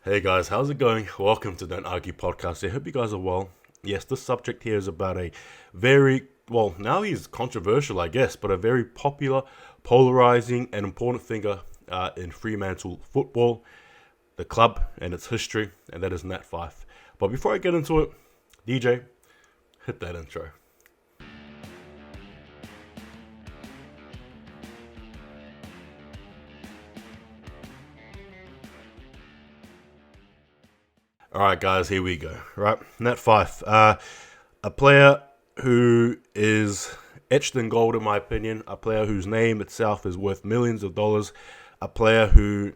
Hey guys, how's it going? Welcome to Don't Argue Podcast. I hope you guys are well. Yes, this subject here is about a very, well, now he's controversial, I guess, but a very popular, polarizing, and important figure in Fremantle football, the club, and its history, and that is Nat Fyfe. But before I get into it, DJ, hit that intro. All right, guys, here we go. Right, Nat Fyfe, a player who is etched in gold, in my opinion. A player whose name itself is worth millions of dollars. A player who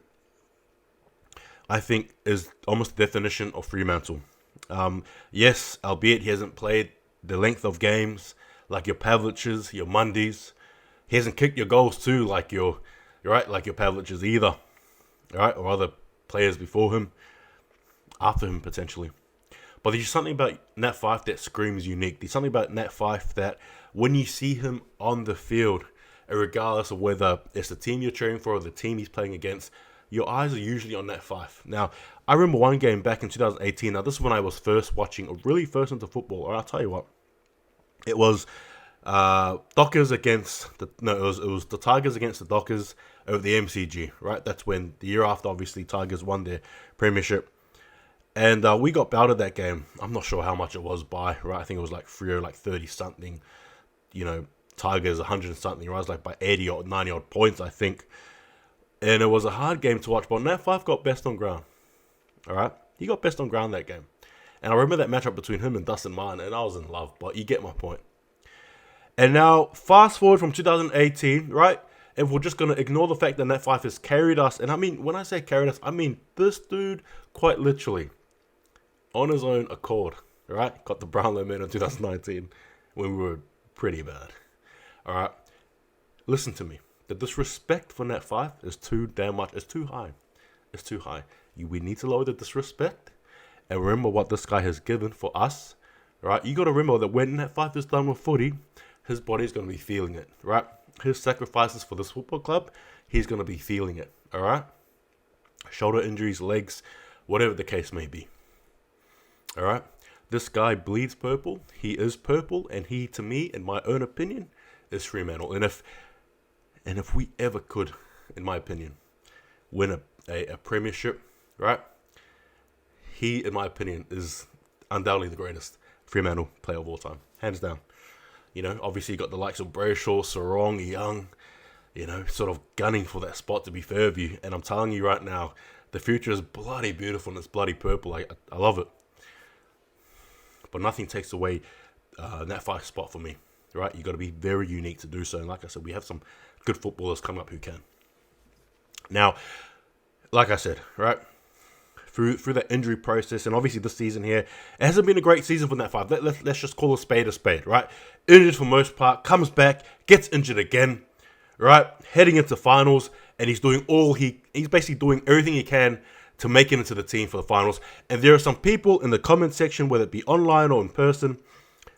I think is almost the definition of Fremantle. Yes, albeit he hasn't played the length of games like your Pavliches, your Mundys. He hasn't kicked your goals too, like like your Pavliches either. All right, or other players before him, after him potentially. But there's something about Nat Fyfe that screams unique. There's something about Nat Fyfe that when you see him on the field, regardless of whether it's the team you're cheering for or the team he's playing against, your eyes are usually on Nat Fyfe. Now, I remember one game back in 2018. Now, this is when I was first watching, really first into football. Or I'll tell you what, it was Dockers against it was the Tigers against the Dockers over the MCG. Right, that's when the year after, obviously, Tigers won their premiership. And we got belted that game. I'm not sure how much it was by, right? I think it was like 30 something. Tigers 100 something, right? It was like by 80 or 90 odd points, I think. And it was a hard game to watch, but Nat Fyfe got best on ground. All right? He got best on ground that game. And I remember that matchup between him and Dustin Martin, and I was in love, but you get my point. And now, fast forward from 2018, right? And we're just going to ignore the fact that Nat Fyfe has carried us. And I mean, when I say carried us, I mean this dude, quite literally, on his own accord, right? Got the Brownlow medal in 2019 when we were pretty bad. All right? Listen to me. The disrespect for Nat Fyfe is too damn much. It's too high. It's too high. We need to lower the disrespect and remember what this guy has given for us, right? You got to remember that when Nat Fyfe is done with footy, his body's going to be feeling it, right? His sacrifices for this football club, he's going to be feeling it, all right? Shoulder injuries, legs, whatever the case may be. All right, this guy bleeds purple. He is purple, and he, to me, in my own opinion, is Fremantle. And if we ever could, in my opinion, win a premiership, right? He, in my opinion, is undoubtedly the greatest Fremantle player of all time, hands down. Obviously you got the likes of Brayshaw, Sarong, Young, sort of gunning for that spot to be Fairview. And I'm telling you right now, the future is bloody beautiful and it's bloody purple. I love it. But nothing takes away Nat Fyfe's spot for me, right? You got to be very unique to do so. And like I said, we have some good footballers coming up who can. Now, like I said, right, through that injury process, and obviously this season here, it hasn't been a great season for Nat Fyfe. Let's just call a spade, right? Injured for most part, comes back, gets injured again, right? Heading into finals, and he's basically doing everything he can to make it into the team for the finals. And there are some people in the comment section, whether it be online or in person,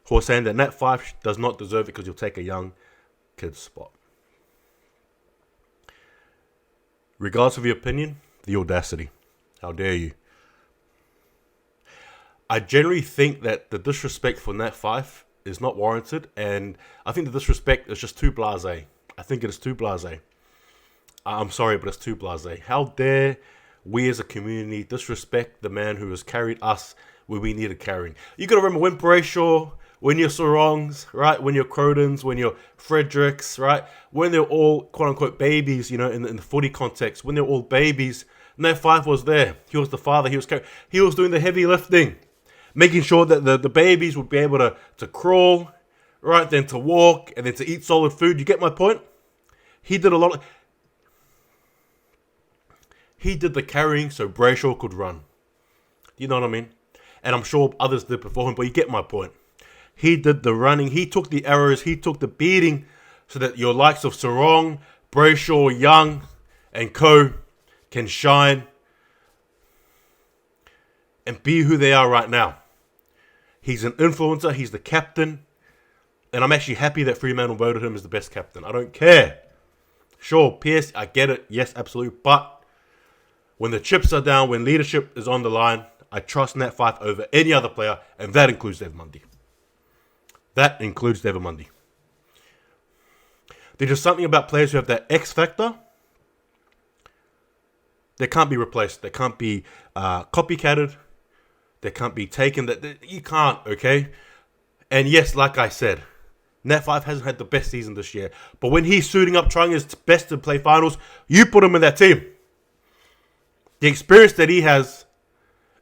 who are saying that Nat Fyfe does not deserve it because he'll take a young kid's spot. Regardless of your opinion, the audacity. How dare you? I generally think that the disrespect for Nat Fyfe is not warranted, and I think the disrespect is just too blasé. I think it is too blasé. I'm sorry, but it's too blasé. How dare we as a community disrespect the man who has carried us where we needed carrying. You got to remember when Brayshaw, when your Sorongs, right? When your Crotons, when your Fredericks, right? When they're all quote-unquote babies, in the footy context, when they're all babies, Nat Fyfe was there. He was the father. He was doing the heavy lifting, making sure that the babies would be able to crawl, right? Then to walk, and then to eat solid food. You get my point? He did a lot. He did the carrying so Brayshaw could run. You know what I mean? And I'm sure others did before him, but you get my point. He did the running. He took the arrows. He took the beating so that your likes of Sarong, Brayshaw, Young, and co can shine and be who they are right now. He's an influencer. He's the captain. And I'm actually happy that Fremantle voted him as the best captain. I don't care. Sure, Pierce, I get it. Yes, absolutely. But When the chips are down, when leadership is on the line, I trust Nat Fyfe over any other player, and that includes Devin Mundy. That includes Devin Mundy. There's just something about players who have that X factor. They can't be replaced. They can't be copycatted. They can't be taken. You can't, okay? And yes, like I said, Nat Fyfe hasn't had the best season this year. But when he's suiting up, trying his best to play finals, you put him in that team. The experience that he has,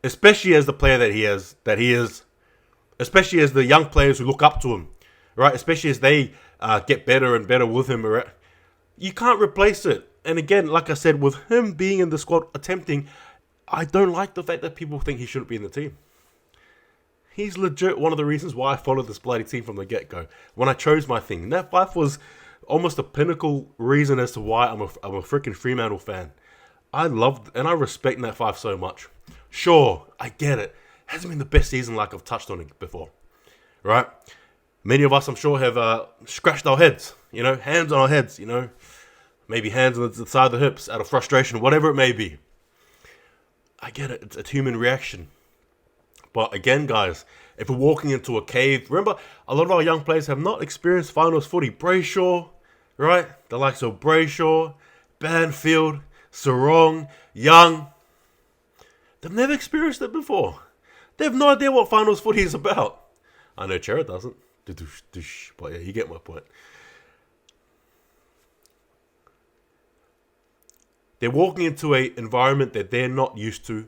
especially as the player that he is, especially as the young players who look up to him, right? Especially as they get better and better with him, right? You can't replace it. And again, like I said, with him being in the squad attempting, I don't like the fact that people think he shouldn't be in the team. He's legit one of the reasons why I followed this bloody team from the get-go. When I chose my thing, Nat Fyfe was almost a pinnacle reason as to why I'm a freaking Fremantle fan. I loved and I respect Nat Fyfe so much. Sure, I get it. Hasn't been the best season like I've touched on it before. Right? Many of us, I'm sure, have scratched our heads. Hands on our heads, Maybe hands on the side of the hips out of frustration, whatever it may be. I get it. It's a human reaction. But again, guys, if we're walking into a cave, remember, a lot of our young players have not experienced finals footy. Brayshaw, right? The likes of Brayshaw, Banfield, Sarong, Young. They've never experienced it before. They have no idea what finals footy is about. I know Chera doesn't. But yeah, you get my point. They're walking into an environment that they're not used to.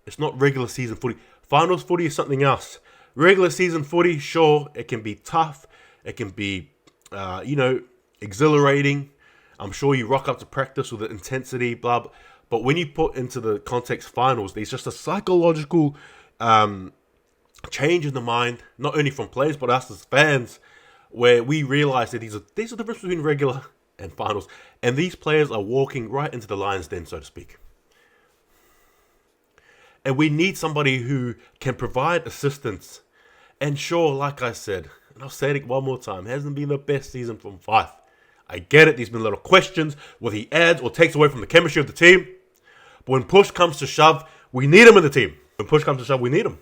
It's not regular season footy. Finals footy is something else. Regular season footy, sure, it can be tough. It can be, exhilarating. I'm sure you rock up to practice with the intensity, blah, blah. But when you put into the context finals, there's just a psychological change in the mind, not only from players, but us as fans, where we realize that there's a difference between regular and finals. And these players are walking right into the lion's den, so to speak. And we need somebody who can provide assistance. And sure, like I said, and I'll say it one more time, it hasn't been the best season from Fyfe. I get it, there's been a lot of questions, whether he adds or takes away from the chemistry of the team. But when push comes to shove, we need him in the team. When push comes to shove, we need him.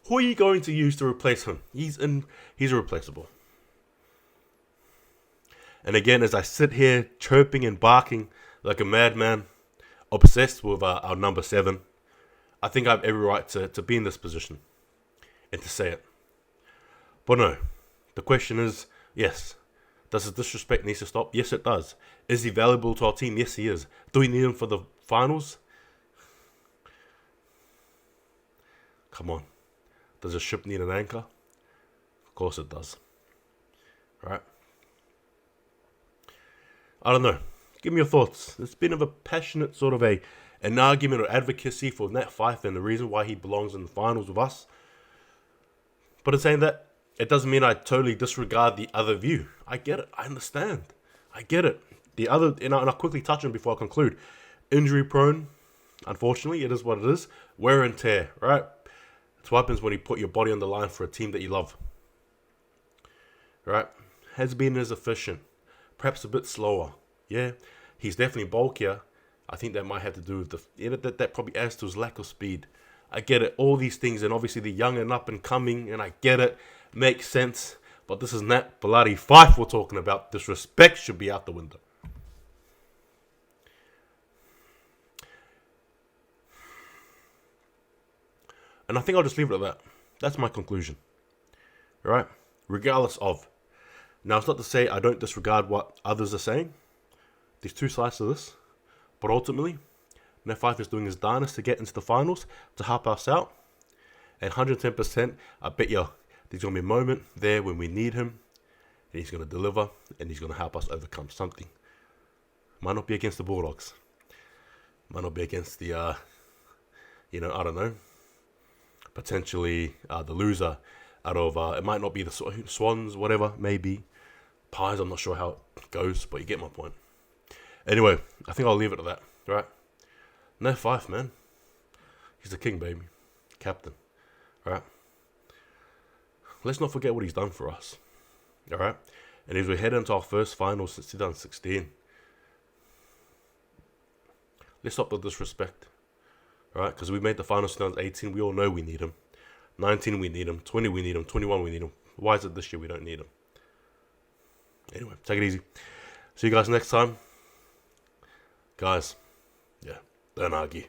Who are you going to use to replace him? He's irreplaceable. And again, as I sit here chirping and barking like a madman, obsessed with our number 7, I think I have every right to be in this position and to say it. But no, the question is, yes, does his disrespect need to stop? Yes, it does. Is he valuable to our team? Yes, he is. Do we need him for the finals? Come on. Does a ship need an anchor? Of course it does. Right? I don't know. Give me your thoughts. It's been of a passionate sort of an argument or advocacy for Nat Fyfe and the reason why he belongs in the finals with us. But in saying that, it doesn't mean I totally disregard the other view. I get it. I understand. I get it. The other, and I'll quickly touch on before I conclude. Injury prone. Unfortunately, it is what it is. Wear and tear, right? It's what happens when you put your body on the line for a team that you love. Right? Has been as efficient. Perhaps a bit slower. Yeah, he's definitely bulkier. I think that might have to do with that probably adds to his lack of speed. I get it. All these things, and obviously the young and up and coming, and I get it. Makes sense. But this is Nat bloody Fyfe we're talking about. Disrespect should be out the window. And I think I'll just leave it at that. That's my conclusion. All right? Regardless of. Now, it's not to say I don't disregard what others are saying. There's two sides to this. But ultimately, Nat Fyfe is doing his darnest to get into the finals, to help us out. And 110%, I bet you there's going to be a moment there when we need him. And he's going to deliver. And he's going to help us overcome something. Might not be against the Bulldogs. Might not be against the, I don't know. Potentially the loser out of, it might not be the Swans, whatever, maybe. Pies, I'm not sure how it goes, but you get my point. Anyway, I think I'll leave it at that, right? Nat Fyfe, man. He's the king, baby. Captain, right? Let's not forget what he's done for us, all right? And as we head into our first final since 2016, Let's stop the disrespect. All right, because we made the finals 2018. We all know we need him. 19, we need him. 20, we need him. 21, we need him. Why is it this year we don't need him? Anyway, take it easy. See you guys next time. Guys, yeah, don't argue.